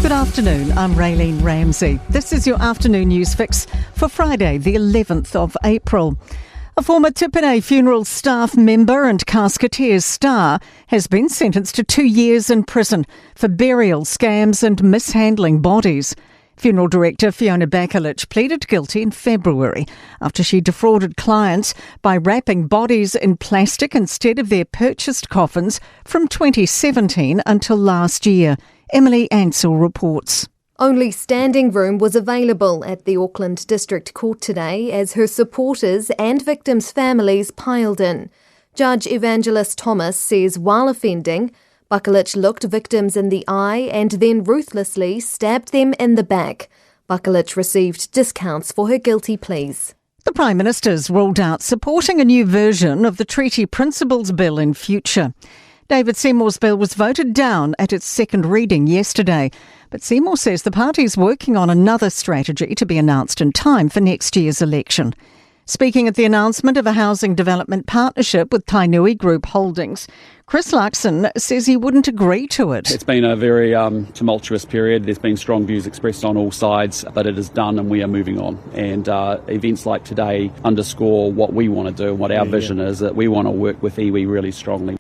Good afternoon, I'm Raylene Ramsey. This is your afternoon news fix for Friday, the 11th of April. A former Tipene funeral staff member and casketeer's star has been sentenced to 2 years in prison for burial scams and mishandling bodies. Funeral director Fiona Bakulich pleaded guilty in February after she defrauded clients by wrapping bodies in plastic instead of their purchased coffins from 2017 until last year. Emily Ansell reports. Only standing room was available at the Auckland District Court today as her supporters and victims' families piled in. Judge Evangelist Thomas says while offending, Bakulich looked victims in the eye and then ruthlessly stabbed them in the back. Bakulich received discounts for her guilty pleas. The Prime Minister's ruled out supporting a new version of the Treaty Principles Bill in future. David Seymour's bill was voted down at its second reading yesterday, but Seymour says the party's working on another strategy to be announced in time for next year's election. Speaking at the announcement of a housing development partnership with Tainui Group Holdings, Chris Luxon says he wouldn't agree to it. It's been a very tumultuous period. There's been strong views expressed on all sides, but it is done and we are moving on. And events like today underscore what we want to do and what our vision is, that we want to work with iwi really strongly.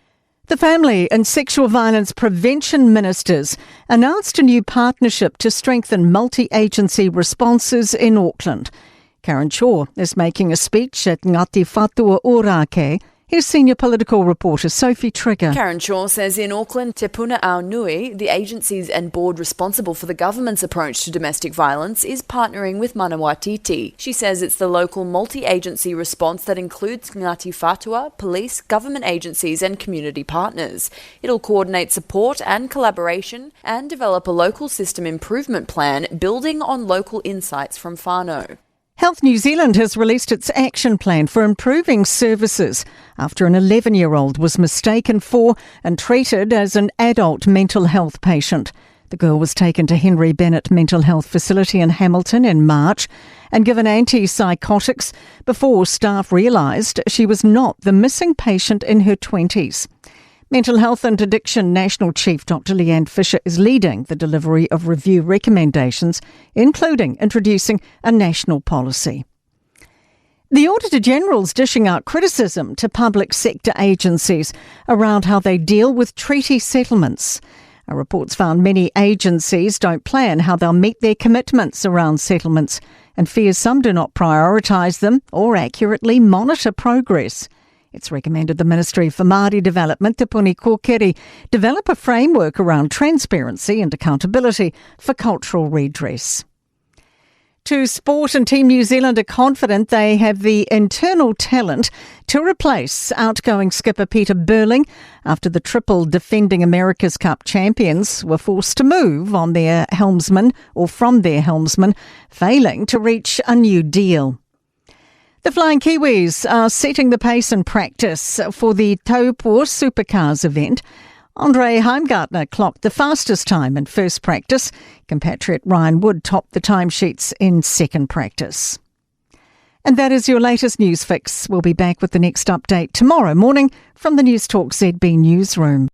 The Family and Sexual Violence Prevention Ministers announced a new partnership to strengthen multi-agency responses in Auckland. Karen Shaw is making a speech at Ngati Whatua Orake. Here's senior political reporter Sophie Trigger. Karen Shaw says in Auckland, Te Puna ao Nui, the agencies and board responsible for the government's approach to domestic violence, is partnering with Manawatiti. She says it's the local multi-agency response that includes Ngati Whatua, police, government agencies and community partners. It'll coordinate support and collaboration and develop a local system improvement plan building on local insights from whānau. Health New Zealand has released its action plan for improving services after an 11-year-old was mistaken for and treated as an adult mental health patient. The girl was taken to Henry Bennett Mental Health Facility in Hamilton in March and given antipsychotics before staff realised she was not the missing patient in her 20s. Mental Health and Addiction National Chief Dr. Leanne Fisher is leading the delivery of review recommendations, including introducing a national policy. The Auditor-General's dishing out criticism to public sector agencies around how they deal with treaty settlements. Our reports found many agencies don't plan how they'll meet their commitments around settlements and fears some do not prioritise them or accurately monitor progress. It's recommended the Ministry for Māori Development, Te Puni Kōkiri, develop a framework around transparency and accountability for cultural redress. To sport, and Team New Zealand are confident they have the internal talent to replace outgoing skipper Peter Burling after the triple defending America's Cup champions were forced to move on their helmsman or from their helmsman, failing to reach a new deal. The Flying Kiwis are setting the pace in practice for the Taupō Supercars event. Andre Heimgartner clocked the fastest time in first practice. Compatriot Ryan Wood topped the timesheets in second practice. And that is your latest news fix. We'll be back with the next update tomorrow morning from the Newstalk ZB newsroom.